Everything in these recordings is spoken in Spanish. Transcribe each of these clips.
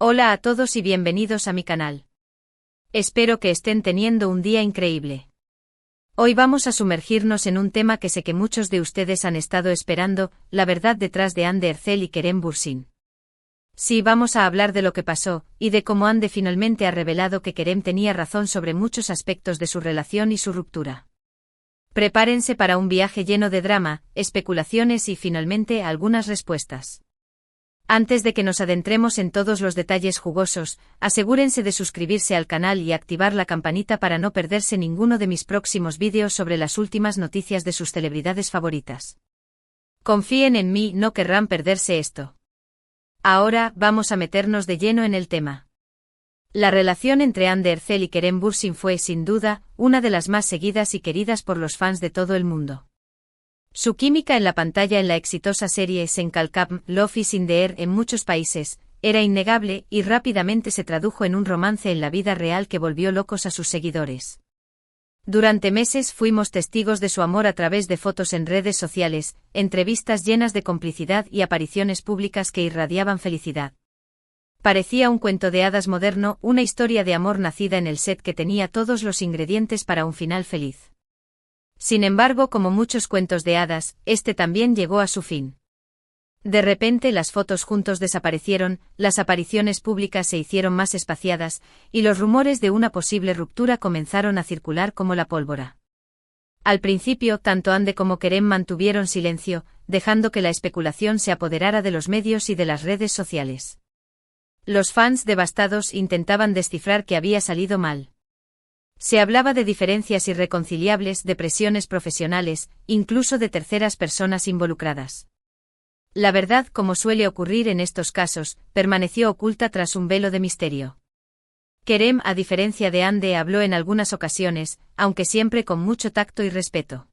Hola a todos y bienvenidos a mi canal. Espero que estén teniendo un día increíble. Hoy vamos a sumergirnos en un tema que sé que muchos de ustedes han estado esperando, la verdad detrás de Hande Erçel y Kerem Bürsin. Sí, vamos a hablar de lo que pasó, y de cómo Hande finalmente ha revelado que Kerem tenía razón sobre muchos aspectos de su relación y su ruptura. Prepárense para un viaje lleno de drama, especulaciones y finalmente algunas respuestas. Antes de que nos adentremos en todos los detalles jugosos, asegúrense de suscribirse al canal y activar la campanita para no perderse ninguno de mis próximos vídeos sobre las últimas noticias de sus celebridades favoritas. Confíen en mí, no querrán perderse esto. Ahora, vamos a meternos de lleno en el tema. La relación entre Hande Erçel y Kerem Bürsin fue, sin duda, una de las más seguidas y queridas por los fans de todo el mundo. Su química en la pantalla en la exitosa serie Sen Kalkam, Love is in the Air en muchos países, era innegable y rápidamente se tradujo en un romance en la vida real que volvió locos a sus seguidores. Durante meses fuimos testigos de su amor a través de fotos en redes sociales, entrevistas llenas de complicidad y apariciones públicas que irradiaban felicidad. Parecía un cuento de hadas moderno, una historia de amor nacida en el set que tenía todos los ingredientes para un final feliz. Sin embargo, como muchos cuentos de hadas, este también llegó a su fin. De repente las fotos juntos desaparecieron, las apariciones públicas se hicieron más espaciadas, y los rumores de una posible ruptura comenzaron a circular como la pólvora. Al principio, tanto Hande como Kerem mantuvieron silencio, dejando que la especulación se apoderara de los medios y de las redes sociales. Los fans devastados intentaban descifrar qué había salido mal. Se hablaba de diferencias irreconciliables, de presiones profesionales, incluso de terceras personas involucradas. La verdad, como suele ocurrir en estos casos, permaneció oculta tras un velo de misterio. Kerem, a diferencia de Hande, habló en algunas ocasiones, aunque siempre con mucho tacto y respeto.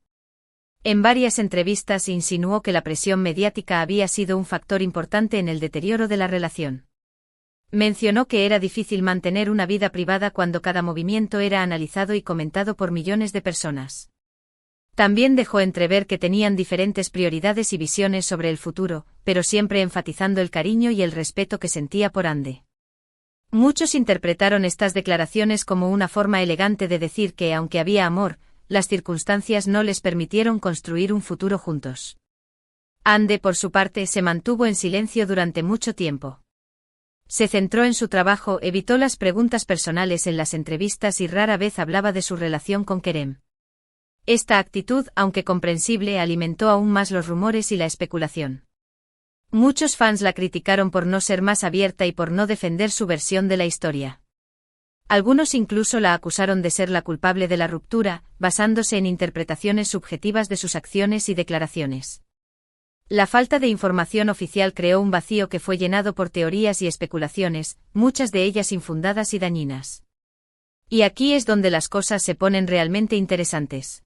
En varias entrevistas insinuó que la presión mediática había sido un factor importante en el deterioro de la relación. Mencionó que era difícil mantener una vida privada cuando cada movimiento era analizado y comentado por millones de personas. También dejó entrever que tenían diferentes prioridades y visiones sobre el futuro, pero siempre enfatizando el cariño y el respeto que sentía por Hande. Muchos interpretaron estas declaraciones como una forma elegante de decir que, aunque había amor, las circunstancias no les permitieron construir un futuro juntos. Hande, por su parte, se mantuvo en silencio durante mucho tiempo. Se centró en su trabajo, evitó las preguntas personales en las entrevistas y rara vez hablaba de su relación con Kerem. Esta actitud, aunque comprensible, alimentó aún más los rumores y la especulación. Muchos fans la criticaron por no ser más abierta y por no defender su versión de la historia. Algunos incluso la acusaron de ser la culpable de la ruptura, basándose en interpretaciones subjetivas de sus acciones y declaraciones. La falta de información oficial creó un vacío que fue llenado por teorías y especulaciones, muchas de ellas infundadas y dañinas. Y aquí es donde las cosas se ponen realmente interesantes.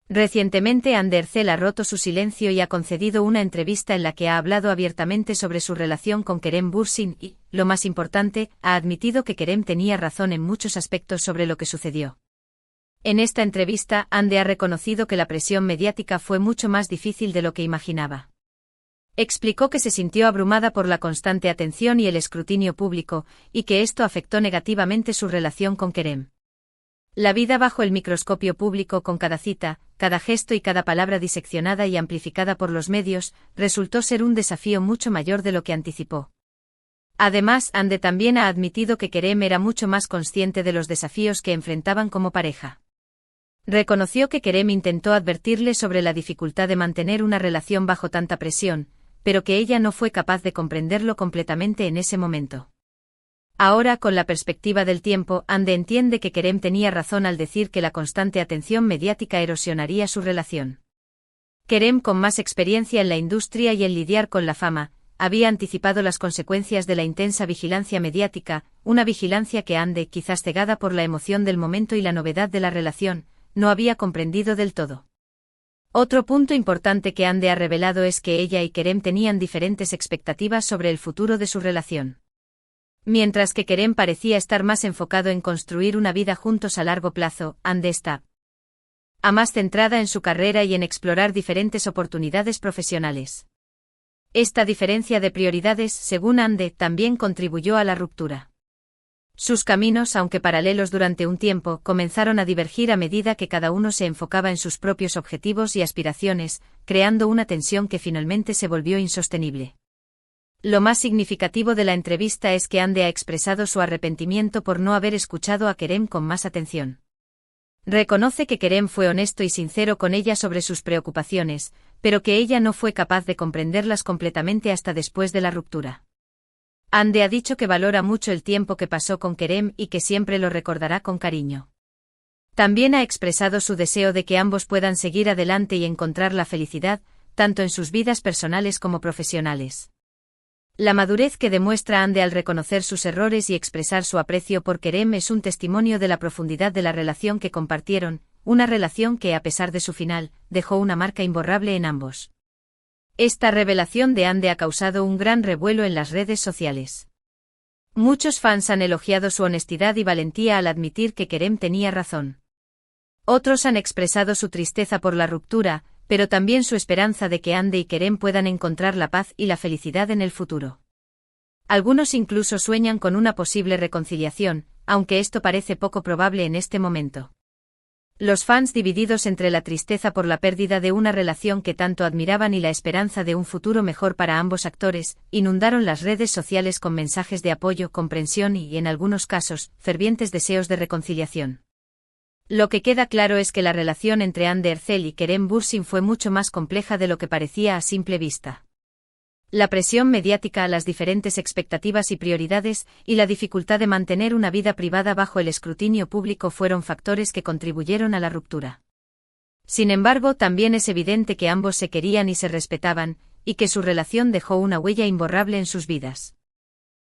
Recientemente Hande Erçel ha roto su silencio y ha concedido una entrevista en la que ha hablado abiertamente sobre su relación con Kerem Bürsin y, lo más importante, ha admitido que Kerem tenía razón en muchos aspectos sobre lo que sucedió. En esta entrevista, Hande ha reconocido que la presión mediática fue mucho más difícil de lo que imaginaba. Explicó que se sintió abrumada por la constante atención y el escrutinio público, y que esto afectó negativamente su relación con Kerem. La vida bajo el microscopio público, con cada cita, cada gesto y cada palabra diseccionada y amplificada por los medios, resultó ser un desafío mucho mayor de lo que anticipó. Además, Hande también ha admitido que Kerem era mucho más consciente de los desafíos que enfrentaban como pareja. Reconoció que Kerem intentó advertirle sobre la dificultad de mantener una relación bajo tanta presión, pero que ella no fue capaz de comprenderlo completamente en ese momento. Ahora, con la perspectiva del tiempo, Hande entiende que Kerem tenía razón al decir que la constante atención mediática erosionaría su relación. Kerem, con más experiencia en la industria y en lidiar con la fama, había anticipado las consecuencias de la intensa vigilancia mediática, una vigilancia que Hande, quizás cegada por la emoción del momento y la novedad de la relación, no había comprendido del todo. Otro punto importante que Hande ha revelado es que ella y Kerem tenían diferentes expectativas sobre el futuro de su relación. Mientras que Kerem parecía estar más enfocado en construir una vida juntos a largo plazo, Hande está más centrada en su carrera y en explorar diferentes oportunidades profesionales. Esta diferencia de prioridades, según Ande, también contribuyó a la ruptura. Sus caminos, aunque paralelos durante un tiempo, comenzaron a divergir a medida que cada uno se enfocaba en sus propios objetivos y aspiraciones, creando una tensión que finalmente se volvió insostenible. Lo más significativo de la entrevista es que Ande ha expresado su arrepentimiento por no haber escuchado a Kerem con más atención. Reconoce que Kerem fue honesto y sincero con ella sobre sus preocupaciones, pero que ella no fue capaz de comprenderlas completamente hasta después de la ruptura. Ande ha dicho que valora mucho el tiempo que pasó con Kerem y que siempre lo recordará con cariño. También ha expresado su deseo de que ambos puedan seguir adelante y encontrar la felicidad, tanto en sus vidas personales como profesionales. La madurez que demuestra Ande al reconocer sus errores y expresar su aprecio por Kerem es un testimonio de la profundidad de la relación que compartieron, una relación que, a pesar de su final, dejó una marca imborrable en ambos. Esta revelación de Ande ha causado un gran revuelo en las redes sociales. Muchos fans han elogiado su honestidad y valentía al admitir que Kerem tenía razón. Otros han expresado su tristeza por la ruptura, pero también su esperanza de que Ande y Kerem puedan encontrar la paz y la felicidad en el futuro. Algunos incluso sueñan con una posible reconciliación, aunque esto parece poco probable en este momento. Los fans, divididos entre la tristeza por la pérdida de una relación que tanto admiraban y la esperanza de un futuro mejor para ambos actores, inundaron las redes sociales con mensajes de apoyo, comprensión y, en algunos casos, fervientes deseos de reconciliación. Lo que queda claro es que la relación entre Ande Erçel y Kerem Bürsin fue mucho más compleja de lo que parecía a simple vista. La presión mediática, las diferentes expectativas y prioridades, y la dificultad de mantener una vida privada bajo el escrutinio público fueron factores que contribuyeron a la ruptura. Sin embargo, también es evidente que ambos se querían y se respetaban, y que su relación dejó una huella imborrable en sus vidas.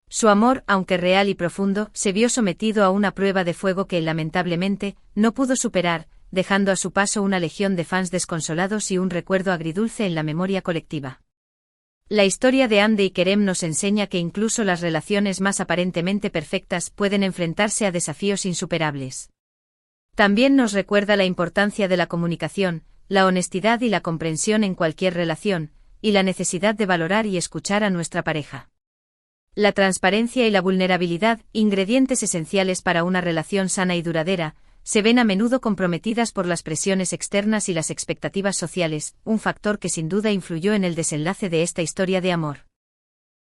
Su amor, aunque real y profundo, se vio sometido a una prueba de fuego que, lamentablemente, no pudo superar, dejando a su paso una legión de fans desconsolados y un recuerdo agridulce en la memoria colectiva. La historia de Ande y Kerem nos enseña que incluso las relaciones más aparentemente perfectas pueden enfrentarse a desafíos insuperables. También nos recuerda la importancia de la comunicación, la honestidad y la comprensión en cualquier relación, y la necesidad de valorar y escuchar a nuestra pareja. La transparencia y la vulnerabilidad, ingredientes esenciales para una relación sana y duradera, se ven a menudo comprometidas por las presiones externas y las expectativas sociales, un factor que sin duda influyó en el desenlace de esta historia de amor.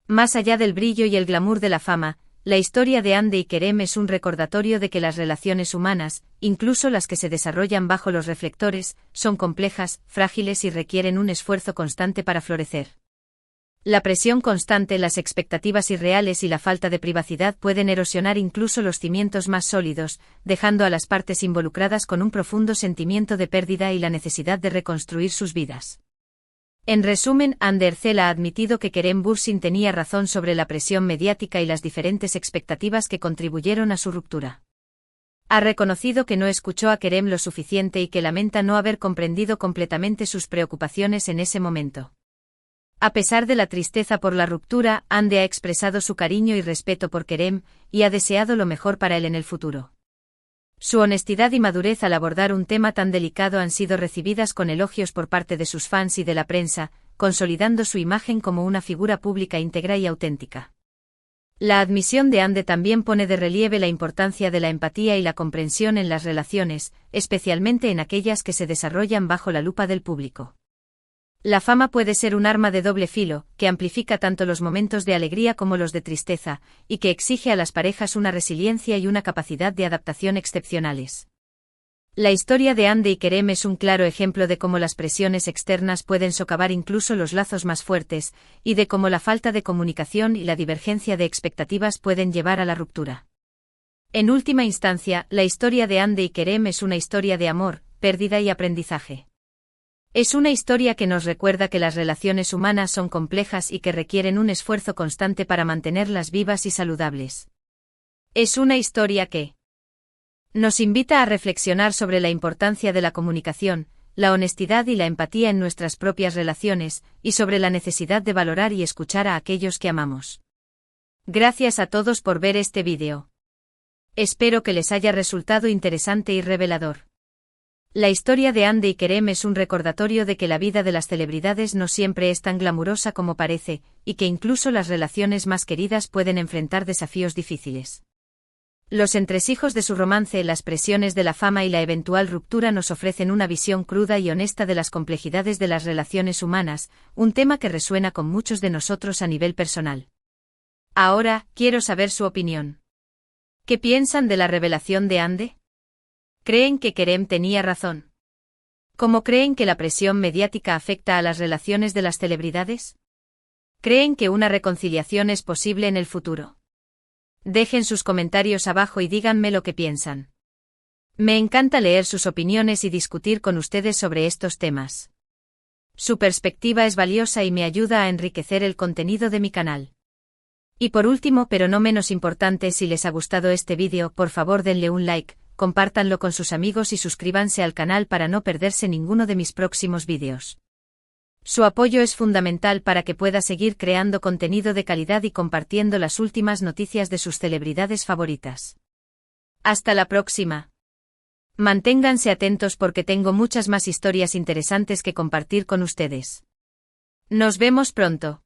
Más allá del brillo y el glamour de la fama, la historia de Ande y Kerem es un recordatorio de que las relaciones humanas, incluso las que se desarrollan bajo los reflectores, son complejas, frágiles y requieren un esfuerzo constante para florecer. La presión constante, las expectativas irreales y la falta de privacidad pueden erosionar incluso los cimientos más sólidos, dejando a las partes involucradas con un profundo sentimiento de pérdida y la necesidad de reconstruir sus vidas. En resumen, Ande Erçel ha admitido que Kerem Bürsin tenía razón sobre la presión mediática y las diferentes expectativas que contribuyeron a su ruptura. Ha reconocido que no escuchó a Kerem lo suficiente y que lamenta no haber comprendido completamente sus preocupaciones en ese momento. A pesar de la tristeza por la ruptura, Ande ha expresado su cariño y respeto por Kerem, y ha deseado lo mejor para él en el futuro. Su honestidad y madurez al abordar un tema tan delicado han sido recibidas con elogios por parte de sus fans y de la prensa, consolidando su imagen como una figura pública íntegra y auténtica. La admisión de Ande también pone de relieve la importancia de la empatía y la comprensión en las relaciones, especialmente en aquellas que se desarrollan bajo la lupa del público. La fama puede ser un arma de doble filo, que amplifica tanto los momentos de alegría como los de tristeza, y que exige a las parejas una resiliencia y una capacidad de adaptación excepcionales. La historia de Ande y Kerem es un claro ejemplo de cómo las presiones externas pueden socavar incluso los lazos más fuertes, y de cómo la falta de comunicación y la divergencia de expectativas pueden llevar a la ruptura. En última instancia, la historia de Ande y Kerem es una historia de amor, pérdida y aprendizaje. Es una historia que nos recuerda que las relaciones humanas son complejas y que requieren un esfuerzo constante para mantenerlas vivas y saludables. Es una historia que nos invita a reflexionar sobre la importancia de la comunicación, la honestidad y la empatía en nuestras propias relaciones, y sobre la necesidad de valorar y escuchar a aquellos que amamos. Gracias a todos por ver este vídeo. Espero que les haya resultado interesante y revelador. La historia de Andy y Kerem es un recordatorio de que la vida de las celebridades no siempre es tan glamurosa como parece, y que incluso las relaciones más queridas pueden enfrentar desafíos difíciles. Los entresijos de su romance, las presiones de la fama y la eventual ruptura nos ofrecen una visión cruda y honesta de las complejidades de las relaciones humanas, un tema que resuena con muchos de nosotros a nivel personal. Ahora, quiero saber su opinión. ¿Qué piensan de la revelación de Andy? ¿Creen que Kerem tenía razón? ¿Cómo creen que la presión mediática afecta a las relaciones de las celebridades? ¿Creen que una reconciliación es posible en el futuro? Dejen sus comentarios abajo y díganme lo que piensan. Me encanta leer sus opiniones y discutir con ustedes sobre estos temas. Su perspectiva es valiosa y me ayuda a enriquecer el contenido de mi canal. Y por último, pero no menos importante, si les ha gustado este vídeo, por favor denle un like, compártanlo con sus amigos y suscríbanse al canal para no perderse ninguno de mis próximos vídeos. Su apoyo es fundamental para que pueda seguir creando contenido de calidad y compartiendo las últimas noticias de sus celebridades favoritas. Hasta la próxima. Manténganse atentos porque tengo muchas más historias interesantes que compartir con ustedes. Nos vemos pronto.